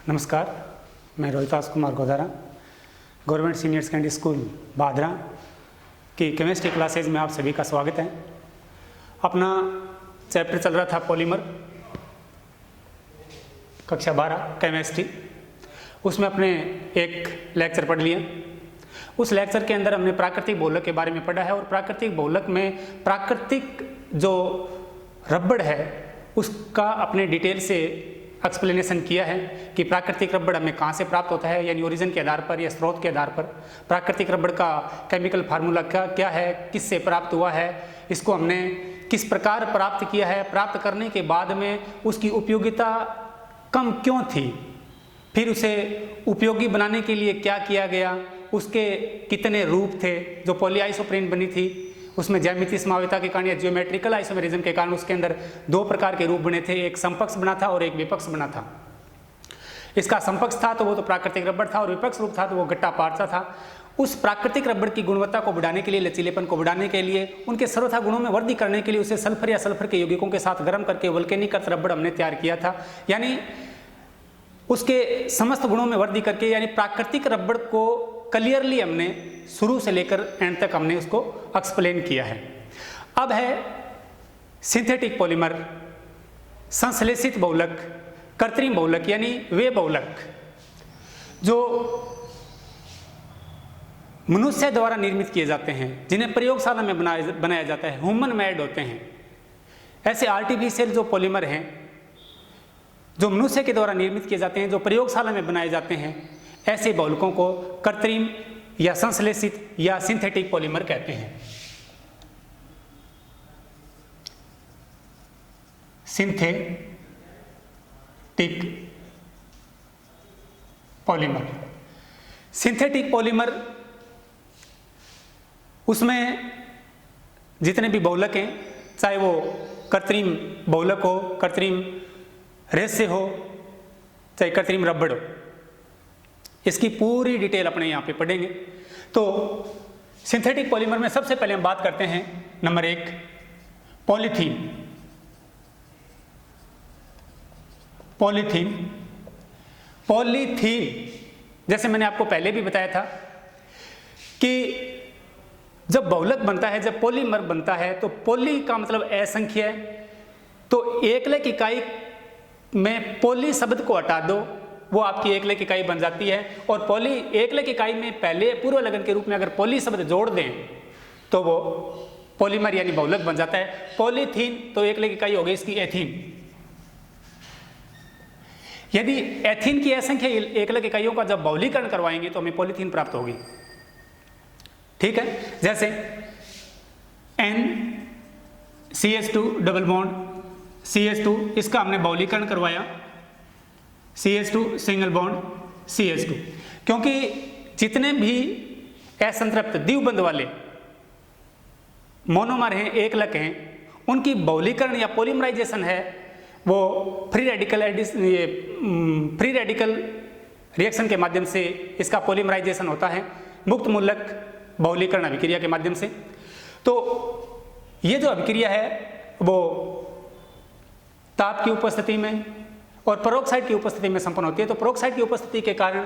नमस्कार, मैं Rohitas Kumar Godara government senior secondary school Bhadra की केमिस्ट्री क्लासेज में आप सभी का स्वागत है। अपना चैप्टर चल रहा था पॉलीमर, कक्षा 12 केमिस्ट्री। उसमें अपने एक लेक्चर पढ़ लिया। उस लेक्चर के अंदर हमने प्राकृतिक बहुलक के बारे में पढ़ा है और प्राकृतिक बहुलक में प्राकृतिक जो रबड़ है उसका अपने डिटेल से एक्सप्लेनेशन किया है कि प्राकृतिक रबड़ हमें कहाँ से प्राप्त होता है, यानी ओरिजिन के आधार पर या स्रोत के आधार पर। प्राकृतिक रबड़ का केमिकल फार्मूला क्या है, किससे प्राप्त हुआ है, इसको हमने किस प्रकार प्राप्त किया है, प्राप्त करने के बाद में उसकी उपयोगिता कम क्यों थी, फिर उसे उपयोगी बनाने के लिए क्या किया गया, उसके कितने रूप थे। जो पॉलीआइसोप्रीन बनी थी उसमें ज्यामितीय समावेता के कारण या जियोमेट्रिकल आइसोमेरिज्म के कारण उसके अंदर दो प्रकार के रूप बने थे, एक समपक्ष बना था और एक विपक्ष बना था। इसका समपक्ष था तो वो तो प्राकृतिक रबड़ था और विपक्ष रूप था तो वो गट्टा पारसा था। उस प्राकृतिक रबड़ की गुणवत्ता को बढ़ाने के लिए, लचीलेपन को बढ़ाने के लिए, उनके सर्वथा गुणों में वृद्धि करने के लिए उसे सल्फर या सल्फर के यौगिकों के साथ गर्म करके वल्केनिक अर्थ रबड़ हमने तैयार किया था। यानी उसके समस्त गुणों में वृद्धि करके, यानी प्राकृतिक रबड़ को क्लियरली हमने शुरू से लेकर एंड तक हमने उसको एक्सप्लेन किया है। अब है सिंथेटिक पॉलीमर, संश्लेषित बहुलक, कृत्रिम बहुलक, यानी वे बहुलक जो मनुष्य द्वारा निर्मित किए जाते हैं, जिन्हें प्रयोगशाला में बनाया जाता है, ह्यूमन मेड होते हैं। ऐसे आर्टिफिशियल जो पॉलीमर हैं जो मनुष्य के द्वारा निर्मित किए जाते हैं, जो प्रयोगशाला में बनाए जाते हैं, ऐसे बहुलकों को कृत्रिम या संश्लेषित या सिंथेटिक पॉलीमर कहते हैं। सिंथेटिक पॉलीमर, सिंथेटिक पॉलीमर उसमें जितने भी बहुलक हैं, चाहे वो कृत्रिम बहुलक हो, कृत्रिम रेसे हो, चाहे कृत्रिम रबड़ हो, इसकी पूरी डिटेल अपने यहाँ पे पढ़ेंगे। तो सिंथेटिक पॉलीमर में सबसे पहले हम बात करते हैं नंबर 1 पॉलीथीन। पॉलीथीन जैसे मैंने आपको पहले भी बताया था कि जब बहुलक बनता है, जब पॉलीमर बनता है, तो पॉली का मतलब असंख्य है। तो एकलक इकाई में पॉली शब्द को हटा दो, वो आपकी एकलक इकाई बन जाती है। और पॉली एकलक इकाई में पहले पूर्व लगन के रूप में अगर पॉली शब्द जोड़ दें तो वो पॉलीमर यानी बहुलक बन जाता है। पॉलीथीन तो एकलक इकाई हो गई इसकी एथीन। यदि एथीन की असंख्य एकलक इकाइयों का जब बहुलीकरण करवाएंगे तो हमें पॉलीथीन प्राप्त होगी। ठीक है, जैसे NCH2 डबल बॉन्ड CH2, इसका हमने बहुलीकरण करवाया, CH2 सिंगल बॉन्ड CH2। क्योंकि जितने भी असंतृप्त द्विबंध वाले मोनोमर हैं, एकलक हैं, उनकी बहुलीकरण या पॉलीमराइजेशन है वो फ्री रेडिकल रिएक्शन के माध्यम से इसका पॉलीमराइजेशन होता है, मुक्त मूलक बहुलीकरण अभिक्रिया के माध्यम से। तो ये जो अभिक्रिया है वो ताप की उपस्थिति में और पेरोक्साइड की उपस्थिति में संपन्न होती है। तो पेरोक्साइड की उपस्थिति के कारण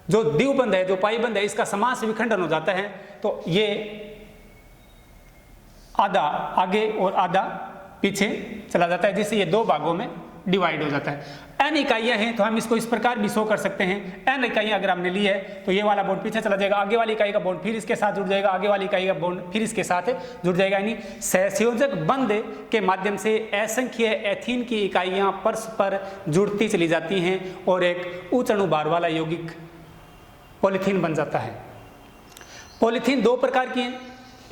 जो द्विबंध है, जो पाइबंध है, इसका समास विखंडन हो जाता है। तो ये आधा आगे और आधा पीछे चला जाता है, जिससे ये दो भागों में डिवाइड हो जाता है। n इकाइयां हैं तो हम इसको इस प्रकार भी शो कर सकते हैं। n इकाइयां अगर हमने ली है तो ये वाला बॉन्ड पीछे चला जाएगा, आगे वाली इकाई का बॉन्ड फिर इसके साथ जुड़ जाएगा, आगे वाली इकाई का बॉन्ड फिर इसके साथ जुड़ जाएगा। यानी सहसंयोजक बंध के माध्यम से असंख्य एथीन की इकाइयां परस्पर जुड़ती चली जाती हैं और एक उच्च अणुभार वाला यौगिक पॉलीथीन बन जाता है। पॉलीथीन दो प्रकार की है,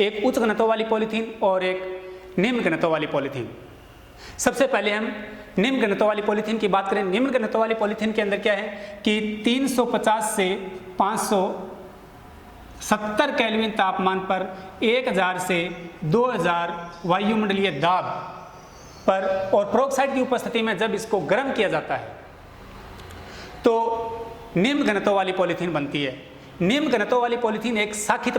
एक उच्च घनत्व वाली पॉलीथीन और एक निम्न घनत्व वाली पॉलीथीन। सबसे पहले हम निम्न घनत्व वाली पॉलीथीन की बात करें। निम्न घनत्व वाली पॉलीथीन के अंदर क्या है कि 350 से 570 केल्विन तापमान पर 1000 से 2000 वायुमंडलीय दाब पर और पेरोक्साइड की उपस्थिति में जब इसको गर्म किया जाता है तो निम्न घनत्व वाली पॉलीथीन बनती है। निम्न घनत्व वाली पॉलीथीन एक शाखित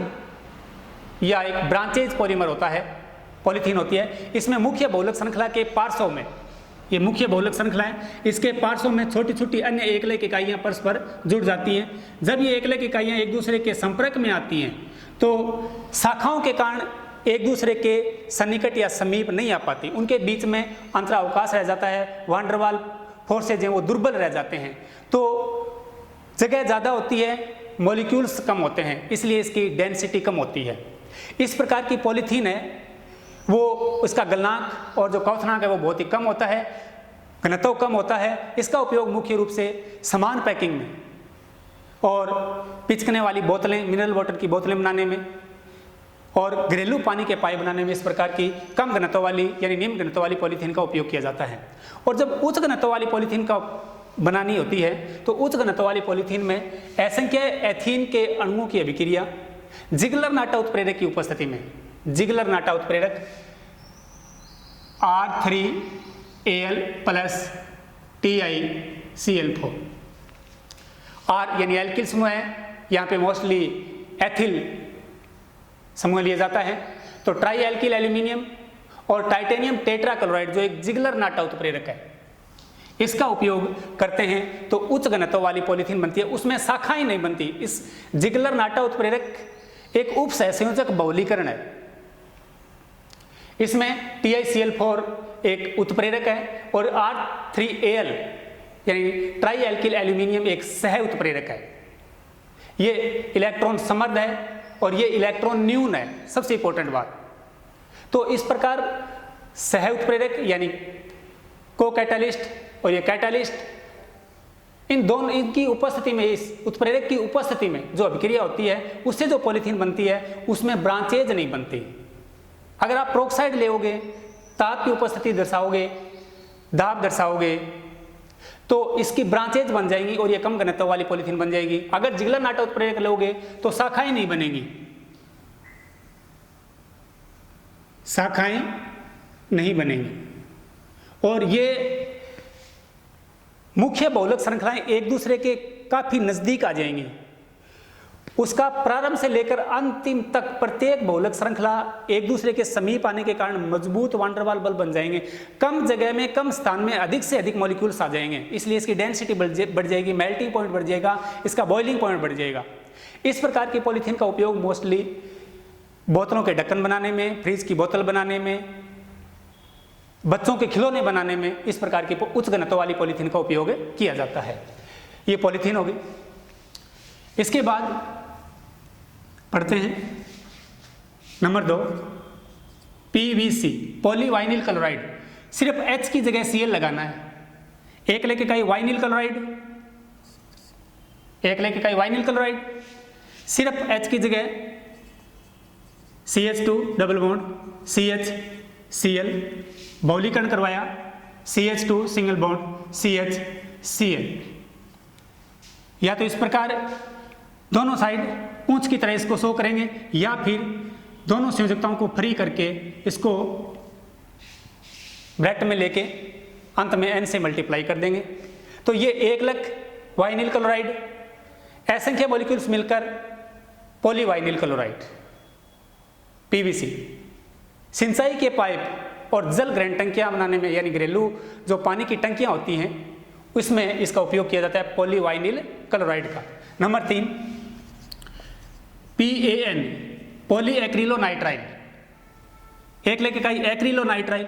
या एक ब्रांचेज पॉलीमर होता है, पॉलीथीन होती है। इसमें मुख्य बहुलक श्रृंखला के पार्श्व में ये मुख्य बहुलक श्रृंखलाएं, इसके पार्श्वों में छोटी छोटी अन्य एकलक इकाइयां परस्पर जुड़ जाती हैं। जब ये एकलक इकाइयां एक दूसरे के संपर्क में आती हैं तो शाखाओं के कारण एक दूसरे के सन्निकट या समीप नहीं आ पाती, उनके बीच में अंतरावकाश रह जाता है, वान डेर वाल फोर्सेज हैं वो दुर्बल रह जाते हैं, तो जगह ज़्यादा होती है, मॉलिक्यूल्स कम होते हैं, इसलिए इसकी डेंसिटी कम होती है। इस प्रकार की पॉलीथीन है वो उसका गलनांक और जो क्वथनांक है वो बहुत ही कम होता है, घनत्व कम होता है। इसका उपयोग मुख्य रूप से सामान पैकिंग में और पिचकने वाली बोतलें, मिनरल वाटर की बोतलें बनाने में और घरेलू पानी के पाइप बनाने में इस प्रकार की कम घनत्व वाली यानी निम्न घनत्व वाली पॉलीथीन का उपयोग किया जाता है। और जब उच्च घनत्व वाली पॉलीथीन का बनानी होती है तो उच्च घनत्व वाली पॉलीथीन में असंख्य एथीन के अणुओं की अभिक्रिया जिगलर नाटा उत्प्रेरक की उपस्थिति में, जिगलर नाटा उत्प्रेरक R3Al प्लस TiCl4, R यानी एल्किल समूह है, यहाँ पे मोस्टली एथिल समूह लिया जाता है। तो ट्राई एल्किल एल्यूमिनियम और टाइटेनियम टेट्राक्लोराइड जो एक जिगलर नाटा उत्प्रेरक है, इसका उपयोग करते हैं तो उच्च घनत्व वाली पॉलीथीन बनती है, उसमें शाखाएं नहीं बनती। इस जिगलर नाटा उत्प्रेरक एक उप सहसंयोजक बहुलीकरण है, इसमें TiCl4 एक उत्प्रेरक है और R3Al यानी ट्राई एल्किल एल्यूमिनियम एक सह उत्प्रेरक है। ये इलेक्ट्रॉन समृद्ध है और ये इलेक्ट्रॉन न्यून है, सबसे इंपॉर्टेंट बात। तो इस प्रकार सह उत्प्रेरक यानी को कैटालिस्ट और ये कैटालिस्ट, इन दोनों इनकी उपस्थिति में, इस उत्प्रेरक की उपस्थिति में जो अभिक्रिया होती है उससे जो पॉलीथीन बनती है उसमें ब्रांचेज नहीं बनती। अगर आप प्रोक्साइड लेओगे, ताप की उपस्थिति दर्शाओगे, दाब दर्शाओगे तो इसकी ब्रांचेज बन जाएंगी और ये कम घनत्व वाली पॉलीथीन बन जाएगी। अगर जिगलर नाटा उत्प्रेरक लोगे तो शाखाएं नहीं बनेंगी, शाखाएं नहीं बनेंगी और ये मुख्य बहुलक श्रृंखलाएं एक दूसरे के काफी नजदीक आ जाएंगी। उसका प्रारंभ से लेकर अंतिम तक प्रत्येक बहुलक श्रृंखला एक दूसरे के समीप आने के कारण मजबूत वान डेर वाल बल बन जाएंगे। कम जगह में, कम स्थान में अधिक से अधिक मॉलिक्यूल्स आ जाएंगे, इसलिए इसकी डेंसिटी बढ़ जाएगी, मेल्टिंग पॉइंट बढ़ जाएगा, इसका बॉइलिंग पॉइंट बढ़ जाएगा। इस प्रकार की पॉलीथीन का उपयोग मोस्टली बोतलों के ढक्कन बनाने में, फ्रिज की बोतल बनाने में, बच्चों के खिलौने बनाने में इस प्रकार की उच्च घनत्व वाली पॉलीथीन का उपयोग किया जाता है। ये पॉलीथीन होगी। इसके बाद पढ़ते हैं नंबर 2 PVC पॉलीवाइनिल क्लोराइड। सिर्फ H की जगह Cl लगाना है। एक लेके इकाई वाइनिल क्लोराइड, एक लेके इकाई वाइनिल क्लोराइड, सिर्फ H की जगह CH2 डबल बॉन्ड CHCl, बहुलीकरण करवाया CH2 सिंगल बॉन्ड CHCl। या तो इस प्रकार दोनों साइड पूंछ की तरह इसको शो करेंगे या फिर दोनों संयोजकताओं को फ्री करके इसको ब्रैकेट में लेके अंत में N से मल्टीप्लाई कर देंगे। तो ये एकलक वाइनिल क्लोराइड, असंख्य मॉलिक्यूल्स मिलकर पॉलीवाइनिल क्लोराइड PVC। सिंचाई के पाइप और जल ग्रहण टंकियां बनाने में यानी घरेलू जो पानी की टंकियां होती हैं उसमें इसका उपयोग किया जाता है पॉलीवाइनिल क्लोराइड का। Number 3 PAN पॉलीएक्रिलोनाइट्राइल। एक लेके इकाई एक्रिलोनाइट्राइल,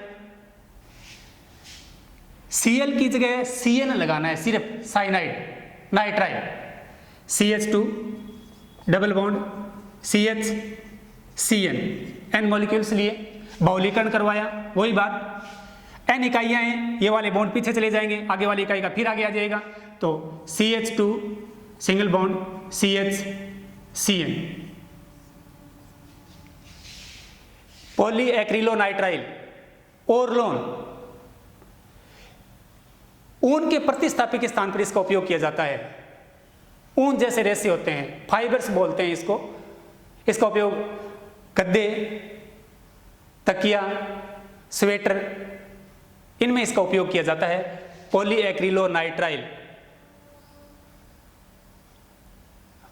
Cl की जगह CN लगाना है, सिर्फ cyanide nitrile CH2 double bond CHCN, N molecules लिए बहुलीकरण करवाया, वही बात N इकाइयां हैं, ये वाले बॉन्ड पीछे चले जाएंगे, आगे वाली इकाई का फिर आगे आ जाएगा, तो CH2 सिंगल बॉन्ड CHCN पॉलीएक्रिलोनाइट्राइल। ओरलोन ऊन के प्रतिस्थापी के स्थान पर इसका उपयोग किया जाता है। ऊन जैसे रेशे होते हैं, फाइबर्स बोलते हैं इसको, इसका उपयोग गद्दे, तकिया, स्वेटर, इनमें इसका उपयोग किया जाता है पॉलीएक्रिलोनाइट्राइल।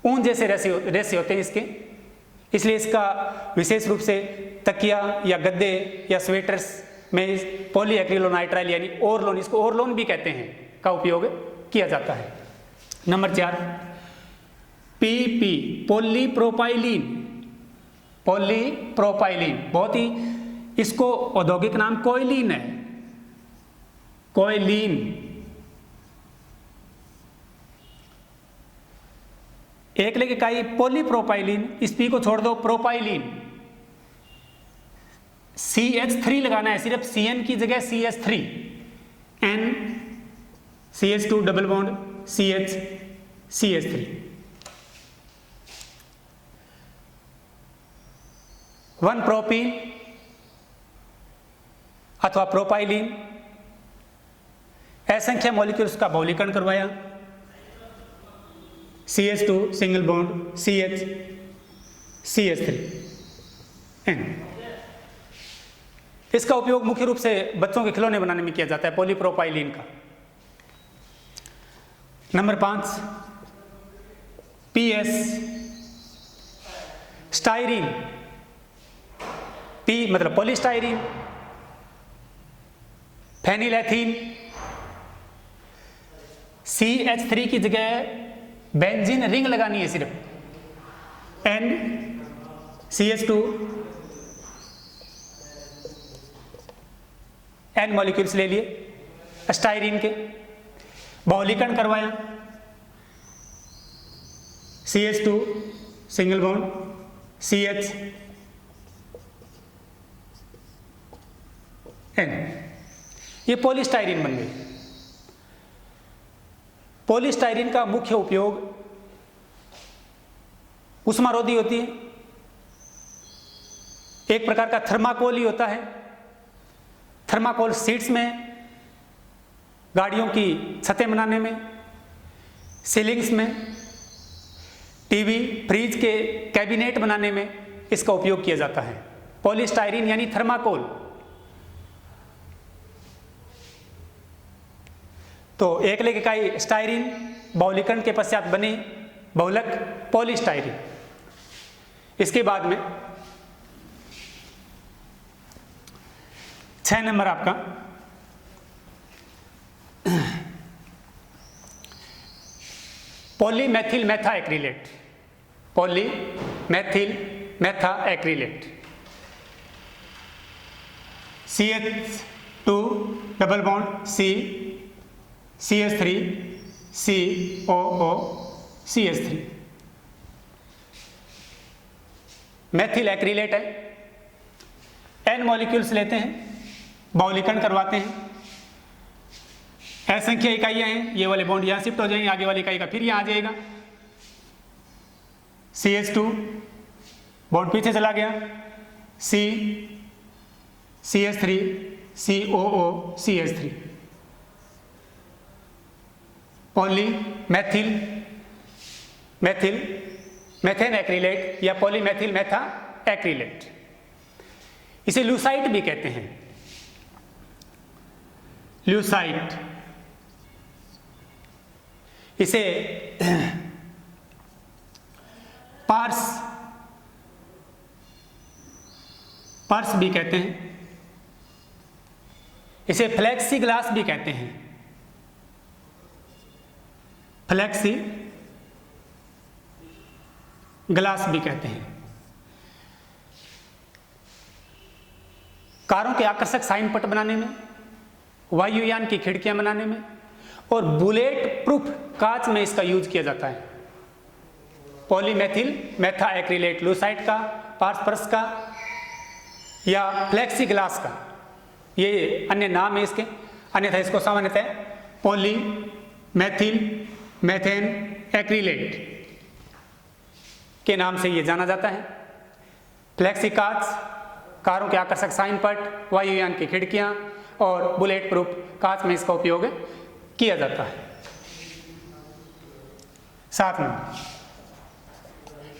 ऊन जैसे रेशे होते हैं इसके, इसलिए इसका विशेष रूप से तकिया या गद्दे या स्वेटर्स में पॉलीएक्रिलोनाइट्राइल यानी ओरलोन, इसको ओरलोन भी कहते हैं, का उपयोग किया जाता है। Number 4 PP polypropylene. पॉलीप्रोपाइलीन बहुत ही, इसको औद्योगिक नाम कोयलीन है, कोयलीन। एक लेके इकाई पॉलीप्रोपाइलीन, इस पी को छोड़ दो, प्रोपाइलीन। CH3 लगाना है, सिर्फ CN की जगह CH3, N CH2 double bond CH CH3। 1 propene अथवा प्रोपाइलीन, असंख्य मॉलिक्यूल्स का बहुलीकरण करवाया, CH2 single bond CH CH3 N। इसका उपयोग मुख्य रूप से बच्चों के खिलौने बनाने में किया जाता है, पॉलीप्रोपाइलीन का। Number 5 PS styrene. P मतलब पॉलीस्टाइरीन, फेनिलएथीन। CH3 की जगह बेंजीन रिंग लगानी है सिर्फ, N CH2 N मॉलिक्यूल्स ले लिए स्टाइरीन के, बहुलीकरण करवाया, CH2 single bond CH N, ये पॉलीस्टाइरीन बन गई। पॉलीस्टाइरीन का मुख्य उपयोग उष्मारोधी होती है, एक प्रकार का थर्माकोल ही होता है। थर्माकोल सीट्स में, गाड़ियों की छतें बनाने में, सीलिंग्स में, टीवी फ्रिज के कैबिनेट बनाने में इसका उपयोग किया जाता है। पॉलीस्टाइरीन यानी थर्माकोल। तो एक लेख इकाई स्टाइरीन, बहुलीकरण के पश्चात बनी बहुलक पॉलीस्टाइरीन। इसके बाद में 6 नंबर आपका polymethyl methacrylate. Polymethyl methacrylate, CH2 double bond C CH3 COO CH3। Methyl acrylate है, N मॉलिक्यूल्स लेते हैं, बहुलीकरण करवाते हैं, असंख्य इकाइयां हैं, ये वाले बॉन्ड यहां शिफ्ट हो जाएंगे, आगे वाली इकाई का फिर यहां आ जाएगा, CH2 बॉन्ड पीछे चला गया, C CH3 COO CH3। Polymethyl methane acrylate या पॉलीमेथिल मेथा एक्रिलेट, इसे ल्यूसाइट भी कहते हैं। ल्यूसाइट, इसे पार्स भी कहते हैं, इसे फ्लेक्सी ग्लास भी कहते हैं। फ्लेक्सी ग्लास भी कहते हैं। कारों के आकर्षक साइन पट बनाने में, वायुयान की खिड़कियां बनाने में और बुलेट प्रूफ कांच में इसका यूज किया जाता है। पॉलीमेथिल मेथा एक्रिलेट लूसाइट का, पार्स का या फ्लेक्सी ग्लास का, ये अन्य नाम है इसके, अन्यथा इसको सामान्यतः पॉलीमेथिल मेथेन एक्रिलेट के नाम से ये जाना जाता है। फ्लेक्सी कांच, कारों के आकर्षक साइन पट, वायुयान की खिड़कियां और बुलेट प्रूफ कांच में इसका उपयोग किया जाता है। 7 नंबर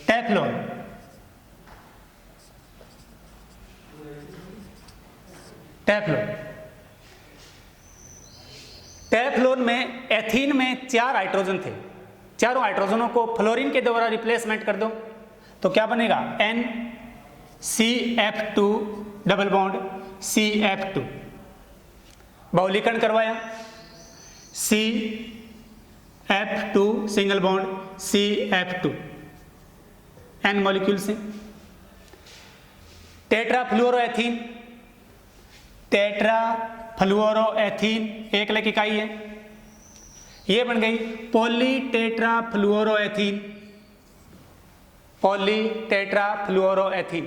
टेफ्लॉन। टेफ्लॉन में एथीन में 4 हाइड्रोजन थे, चारों हाइड्रोजनों को फ्लोरीन के द्वारा रिप्लेसमेंट कर दो तो क्या बनेगा, NCF2 डबल बॉन्ड CF2। बहुलीकरण करवाया, CF2 single bond CF2 N molecule से। टेट्राफ्लुओरोएथीन, टेट्राफ्लुओरोएथीन एक अलग इकाई है, ये बन गई पॉलीटेट्राफ्लुओरोएथीन, पॉलीटेट्राफ्लुओरोएथीन।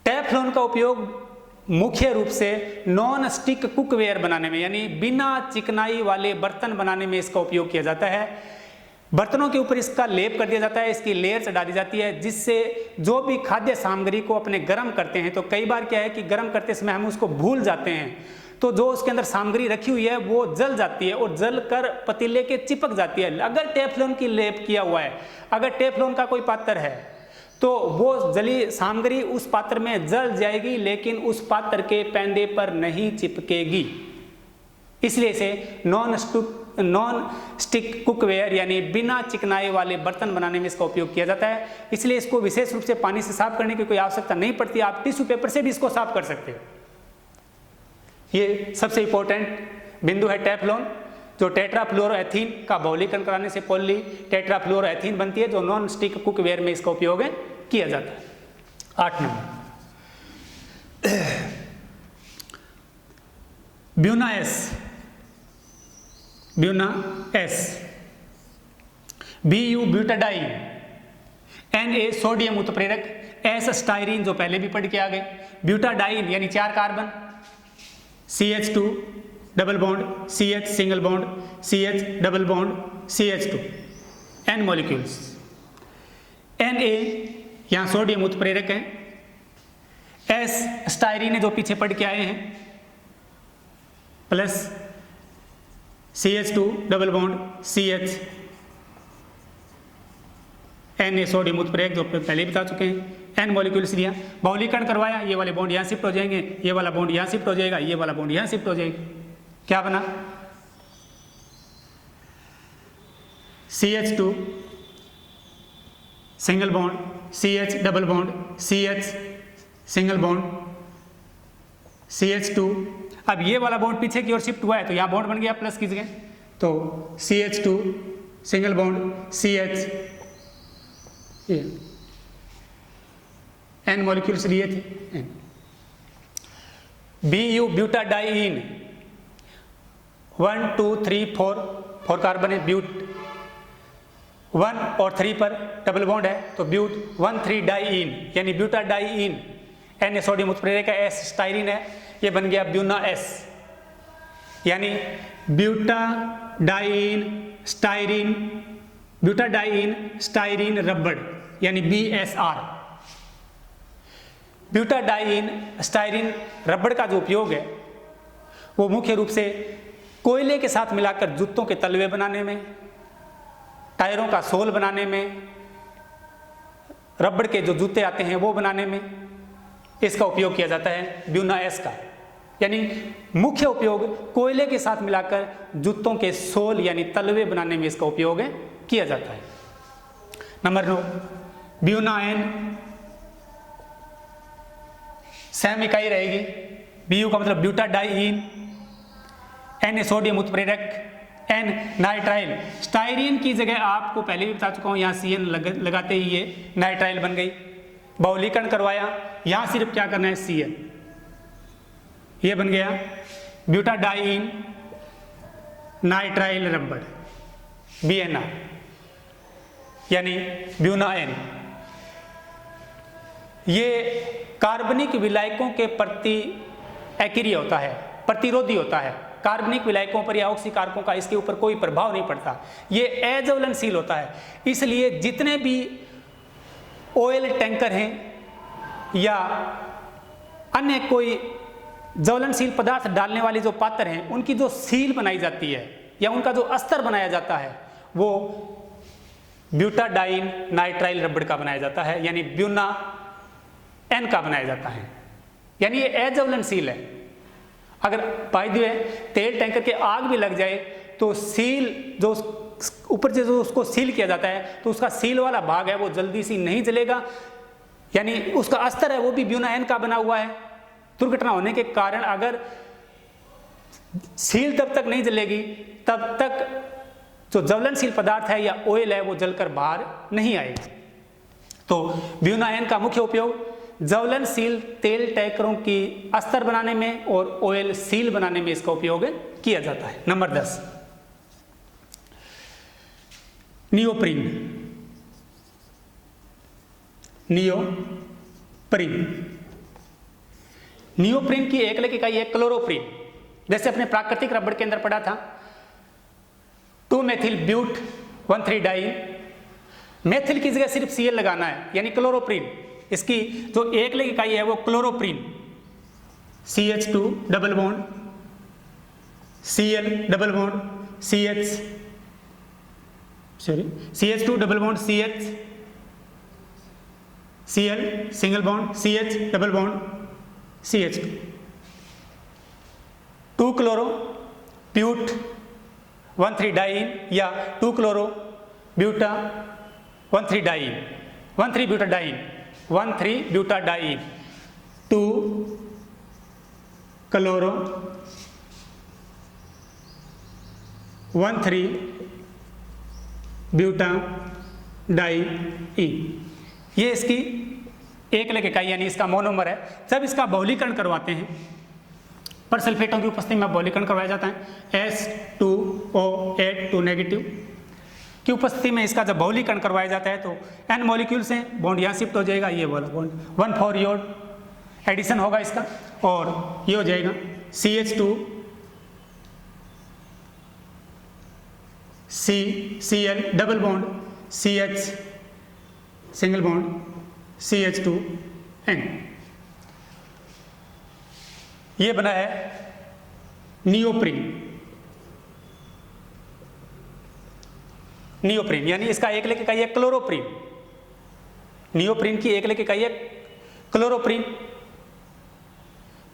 टेफ्लॉन का उपयोग मुख्य रूप से नॉन स्टिक कुकवेयर बनाने में, यानी बिना चिकनाई वाले बर्तन बनाने में इसका उपयोग किया जाता है। बर्तनों के ऊपर इसका लेप कर दिया जाता है, इसकी लेयर चढ़ा दी जाती है, जिससे जो भी खाद्य सामग्री को अपने गर्म करते हैं, तो कई बार क्या है कि गर्म करते समय हम उसको भूल जाते हैं, तो जो उसके अंदर सामग्री रखी हुई है वो जल जाती है और जल कर पतीले के चिपक जाती है। अगर टेफ्लॉन की लेप किया हुआ है, अगर टेफ्लॉन का कोई पात्र है, तो वो जली सामग्री उस पात्र में जल जाएगी, लेकिन उस पात्र के पैंदे पर नहीं चिपकेगी। इसलिए इसे नॉन स्टिक कुकवेयर यानी बिना चिकनाई वाले बर्तन बनाने में इसका उपयोग किया जाता है। इसलिए इसको विशेष रूप से पानी से साफ करने की कोई आवश्यकता नहीं पड़ती, आप टिश्यू पेपर से भी इसको साफ कर सकते हो। ये सबसे इंपॉर्टेंट बिंदु है टेफ्लॉन, जो टेट्राफ्लुओरोएथीन का बहुलीकरण कराने से पॉली टेट्राफ्लुओरोएथीन बनती है, जो नॉन स्टिक कुकवेयर में इसका उपयोग किया जाता है। 8 number Buena S, BU butadiene, Na sodium उत्प्रेरक, S स्टाइरीन जो पहले भी पढ़ के आ गए, ब्यूटाडाइन यानी 4 carbon, CH2 double bond CH single bond CH double bond CH2 N molecules. Na यहाँ सोडियम उत्प्रेरक है, S स्टाइरीन जो पीछे पढ़ के आए हैं, plus CH2 double bond CH, Na sodium उत्प्रेरक जो पहले बता चुके हैं, N मॉलिक्यूल्स लिया, बहुलीकरण करवाया, ये वाले बॉन्ड यहाँ शिफ्ट हो जाएंगे, ये वाला बॉन्ड यहाँ शिफ्ट हो जाएगा, ये वाला बॉन्ड यहाँ शिफ्ट हो जाएगा, क्या बना CH2 single bond CH double bond CH single bond CH2। अब ये वाला बॉन्ड पीछे की ओर शिफ्ट हुआ है, तो यहाँ बॉन्ड बन गया प्लस की जगह, तो CH2 single bond CH, N molecules लिए थे। BU ब्यूटाडाइन 1 2 3 4 कार्बन है, ब्यूट 1 और 3 पर डबल बॉन्ड है, तो ब्यूट 1 3 डाइइन यानी ब्यूटाडाइन, Na सोडियम उत्प्रेरक है, S स्टाइरीन है, ये बन गया ब्यूना S, यानी ब्यूटाडाइन स्टाइरीन रबड़ यानी BSR। ब्यूटाडाइन स्टाइरीन रबड़ का जो उपयोग है वो मुख्य रूप से कोयले के साथ मिलाकर जूतों के तलवे बनाने में, टायरों का सोल बनाने में, रबड़ के जो जूते आते हैं वो बनाने में इसका उपयोग किया जाता है ब्यूना एस का। यानी मुख्य उपयोग कोयले के साथ मिलाकर जूतों के सोल यानी तलवे बनाने में इसका उपयोग किया जाता है। नंबर 9 ब्यूना एन, सेम इकाई रहेगी, BU का मतलब ब्यूटाडाइन, Na सोडियम उत्प्रेरक, N नाइट्राइल, स्टाइरीन की जगह आपको पहले भी बता चुका हूं, यहाँ CN लगाते ही ये नाइट्राइल बन गई। बहुलीकरण करवाया, यहाँ सिर्फ क्या करना है CN, ये बन गया ब्यूटाडाइन नाइट्राइल रबड़ BNR यानी ब्यूना एन। ये कार्बनिक विलायकों के प्रति एक्रिय होता है, प्रतिरोधी होता है, कार्बनिक विलायकों पर या ऑक्सीकारकों का इसके ऊपर कोई प्रभाव नहीं पड़ता, ये अज्वलनशील होता है। इसलिए जितने भी ऑयल टैंकर हैं या अन्य कोई ज्वलनशील पदार्थ डालने वाले जो पात्र हैं, उनकी जो सील बनाई जाती है या उनका जो अस्तर बनाया जाता है वो ब्यूटाडाइन नाइट्राइल रबड़ का बनाया जाता है, यानी ब्यूना एन का बनाया जाता है, यानी ये अज्वलनशील है। अगर बाय द वे तेल टैंकर के आग भी लग जाए तो सील जो ऊपर से जो उसको सील किया जाता है, तो उसका सील वाला भाग है वो जल्दी से नहीं जलेगा, यानी उसका अस्तर है वो भी ब्यूना एन का बना हुआ है, दुर्घटना होने के कारण अगर सील तब तक नहीं जलेगी तब तक जो ज्वलनशील पदार्थ है या ऑयल है वो जलकर बाहर नहीं आएगा। तो ब्यूनायन का मुख्य उपयोग ज्वलनशील तेल टैंकरों की अस्तर बनाने में और ऑयल सील बनाने में इसका उपयोग किया जाता है। Number 10, neoprene. नियोप्रीन की एकलिक इकाई है क्लोरोप्रीन। जैसे अपने प्राकृतिक रबड़ के अंदर पढ़ा था 2 मेथिल ब्यूट 1,3 डाई। मेथिल की जगह सिर्फ Cl लगाना है, यानी क्लोरोप्रीन। इसकी जो एकलिक इकाई है वो chloroprene, CH2 double bond Cl double bond CH2 double bond CH, Cl single bond CH double bond CH2, 2 chloro but 1,3 diene या 2 chloro buta 1,3 diene, 1,3 butadiene, 1,3 butadiene, 2 chloro 1,3 butadiene. ये इसकी एकलिक इकाई यानी इसका मोनोमर है। जब इसका बहुलीकरण करवाते हैं पर सल्फेटों की उपस्थिति में बहुलीकरण करवाया जाता है S2O8 2 नेगेटिव की उपस्थिति में इसका जब बहुलीकरण करवाया जाता है तो N मॉलिक्यूल्स हैं, बॉन्ड यहाँ शिफ्ट हो जाएगा, ये वाला बॉन्ड 1,4 योड एडिशन होगा इसका और ये हो जाएगा CH2 Cl double bond CH single bond CH2N। ये बना है नियोप्रीन। यानी इसका एकलिक इकाई है क्लोरोप्रीन। नियोप्रीन की एकलिक इकाई है क्लोरोप्रीन,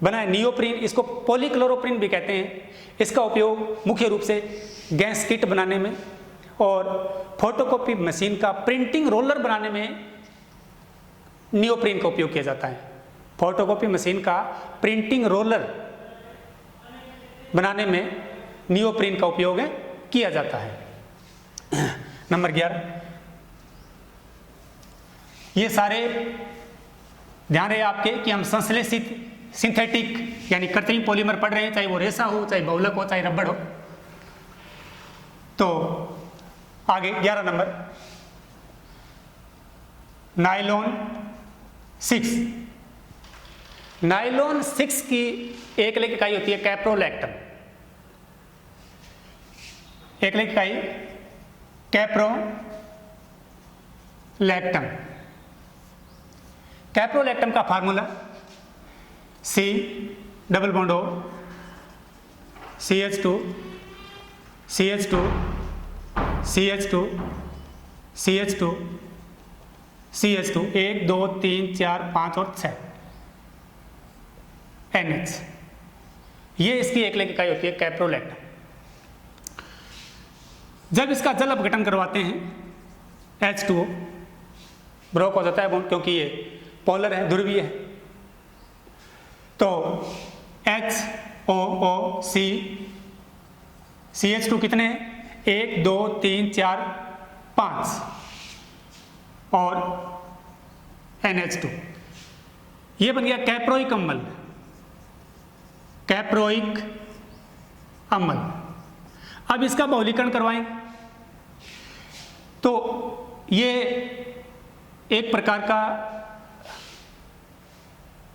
बना है नियोप्रीन। इसको पॉलीक्लोरोप्रीन भी कहते हैं। इसका उपयोग मुख्य रूप से गैस किट बनाने में और फोटोकॉपी मशीन का प्रिंटिंग रोलर बनाने में नियोप्रीन का उपयोग किया जाता है। फोटोकॉपी मशीन का प्रिंटिंग रोलर बनाने में नियोप्रीन का उपयोग किया जाता है। नंबर 11, ये सारे ध्यान रहे आपके कि हम संश्लेषित सिंथेटिक यानी कृत्रिम पॉलीमर पढ़ रहे हैं, चाहे वो रेशा हो, चाहे बहुलक हो, चाहे रबड़ हो। तो आगे 11 नंबर, नायलॉन 6। नायलॉन 6 की एकलिक इकाई होती है कैप्रोलैक्टम। एकलिक इकाई कैप्रोलैक्टम। कैप्रोलैक्टम का formula C double bond O CH2 CH2 CH2 CH2 CH2 1 2 3 4 5 और 6 NH। ये इसकी एकलिक इकाई होती है कैप्रोलैक्टम। जब इसका जल अपघटन करवाते हैं H2O ब्रोक हो जाता है बॉन्ड, क्योंकि ये पोलर है, ध्रुवीय है। तो HOOC CH2 कितने हैं 1 2 3 4 5 और NH2, ये बन गया कैप्रोइक अम्ल। कैप्रोइक अम्ल। अब इसका बहुलीकरण करवाएंगे तो ये एक प्रकार का,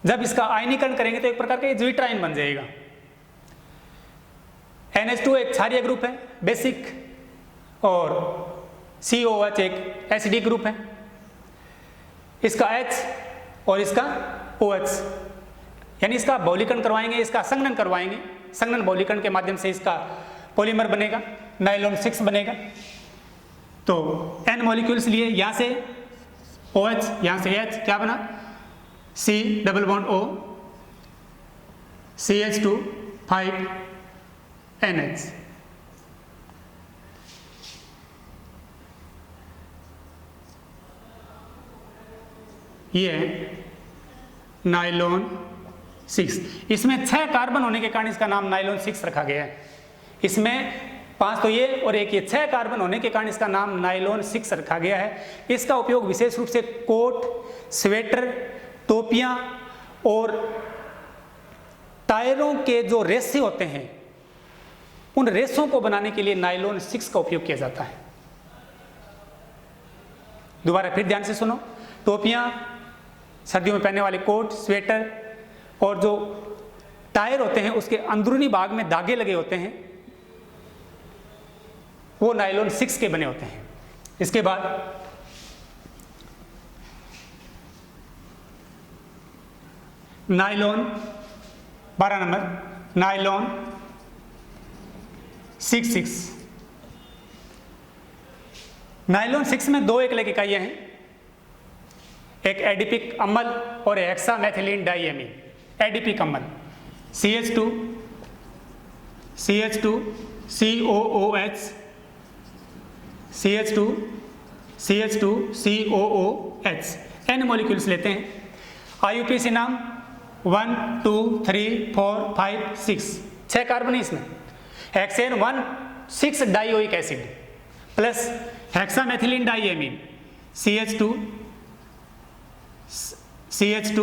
जब इसका आयनीकरण करेंगे तो एक प्रकार का ज्विट्राइन बन जाएगा। NH2 एक क्षारीय ग्रुप है बेसिक और COH एक एसिडिक ग्रुप है। इसका H और इसका OH, यानी इसका बहुलीकरण करवाएंगे, इसका संघनन करवाएंगे। संघनन बहुलीकरण के माध्यम से इसका पॉलीमर बनेगा, नायलॉन 6 बनेगा। तो N मॉलिक्यूल्स लिए, यहाँ से OH, यहाँ से H, क्या बना C double bond O CH2 5 NH। ये नायलॉन 6। इसमें 6 कार्बन होने के कारण इसका नाम नाइलॉन 6 रखा गया है। इसमें 5 तो ये और एक ये, 6 कार्बन होने के कारण इसका नाम नाइलॉन 6 रखा गया है। इसका उपयोग विशेष रूप से कोट, स्वेटर, टोपियां और टायरों के जो रेसे होते हैं उन रेसों को बनाने के लिए नाइलॉन 6 का उपयोग किया जाता है। दोबारा फिर ध्यान से सुनो, टोपियां, सर्दियों में पहनने वाले कोट, स्वेटर और जो टायर होते हैं उसके अंदरूनी भाग में धागे लगे होते हैं वो नाइलॉन 6 के बने होते हैं। इसके बाद नाइलॉन 12 नंबर, नाइलॉन 6। नाइलॉन 6 में 2 एकल इकाइयां हैं, एक एडिपिक अम्ल और हेक्सामेथिलीन डाइएमीन। एडिपिक अम्ल CH2 COOH, CH2 COOH, n molecules लेते हैं। IUPAC नाम 1 2 3 4 5 6, 6 कार्बन है इसमें। Hexane 1,6 dioic acid plus hexamethylene diamine CH2 NH2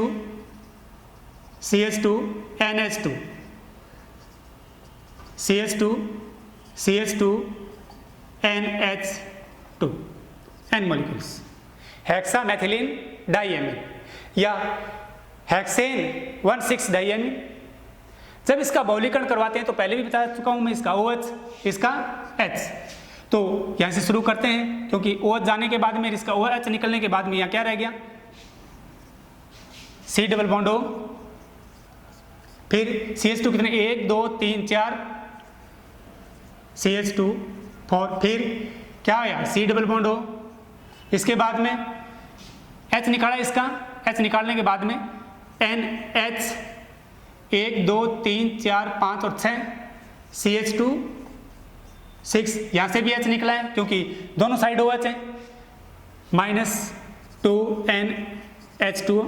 CH2 NH2, n molecules. Hexamethylene diamine या हेक्सेन 1,6 डाइएमीन। जब इसका बहुलीकरण करवाते हैं तो पहले भी बता चुका हूं मैं, इसका OH, इसका H। तो यहां से शुरू करते हैं क्योंकि OH जाने के बाद में, इसका OH निकलने के बाद में यहां क्या रह गया, C डबल बॉन्ड O, फिर CH2 कितने, 1 2 3 4, CH2 4, फिर क्या आया, C डबल बॉन्ड O। इसके बाद में H निकाला, इसका H निकालने के बाद में NH 1 2 3 4 5 और 6, CH2 6, यहां से भी H निकला है क्योंकि दोनों साइड OH है, -2NH2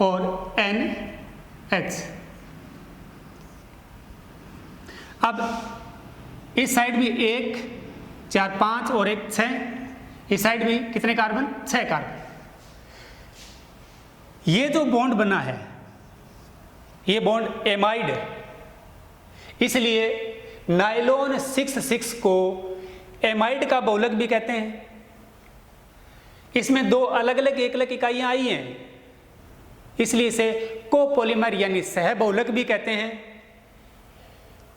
और NH। अब इस साइड भी 1 4 5 और 1 6, इस साइड भी कितने कार्बन, 6 कार्बन। ये जो बॉन्ड बना है ये बॉन्ड एमाइड है, इसलिए नाइलॉन 6 को एमाइड का बहुलक भी कहते हैं। इसमें 2 अलग अलग एकलक इकाइयां आई हैं, इसलिए इसे कोपोलिमर यानी सह बहुलक भी कहते हैं।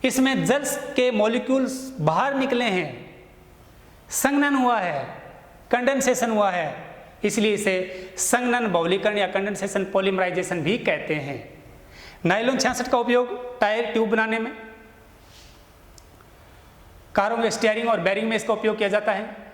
इसमें जल के मॉलिक्यूल्स बाहर निकले हैं, संघनन हुआ है, कंडेंसेशन हुआ है, इसलिए इसे संघनन बहुलीकरण या कंडेंसेशन पॉलीमराइजेशन भी कहते हैं। नाइलॉन 66 का उपयोग टायर ट्यूब बनाने में, कारों में स्टीयरिंग और बेरिंग में इसका उपयोग किया जाता है,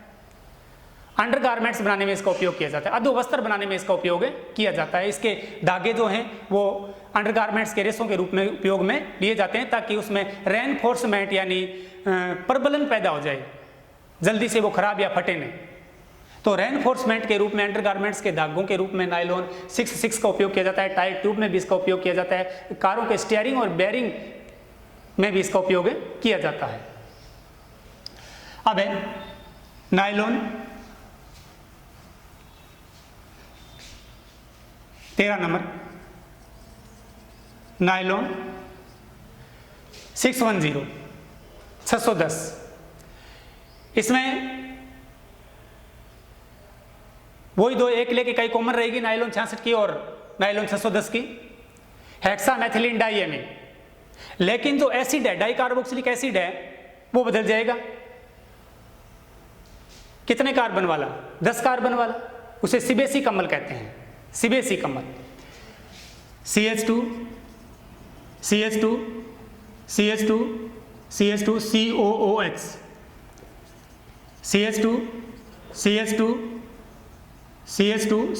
अंडरगारमेंट्स बनाने में इसका उपयोग किया जाता है, अधोवस्त्र बनाने में इसका उपयोग किया जाता है। इसके धागे जो हैं वो अंडरगारमेंट्स के रेशों के रूप में उपयोग में लिए जाते हैं ताकि उसमें रेनफोर्समेंट यानी प्रबलन पैदा हो जाए, जल्दी से वो खराब या फटे नहीं। तो रेनफोर्समेंट के रूप में अंडरगारमेंट्स के धागों के रूप में नाइलॉन 6 का उपयोग किया जाता है। टायर ट्यूब में भी इसका उपयोग किया जाता है, कारों के स्टीयरिंग और बेरिंग में भी इसका उपयोग किया जाता है। अब है नाइलॉन 13 नंबर, नाइलॉन 610। इसमें वही 2 एकल इकाई कॉमन रहेगी नाइलॉन 66 की और नाइलॉन 610 की, हेक्सामेथिलीन डाइएमीन। लेकिन जो एसिड है, डाइकार्बोक्सिलिक एसिड है, वो बदल जाएगा। कितने कार्बन वाला, 10 कार्बन वाला, उसे सिबेसिक अम्ल कहते हैं, सिबेसिक अम्ल। CH2 COOH, CH2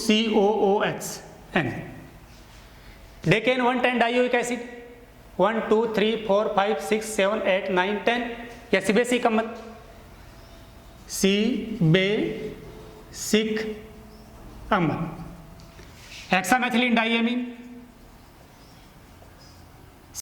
COOH N। Decane 110 dioic acid 1 2 3 4 5 6 7 8 9 10, या सिबेसिक अम्ल, सिबेसिक अम्ल। Hexamethylene diamine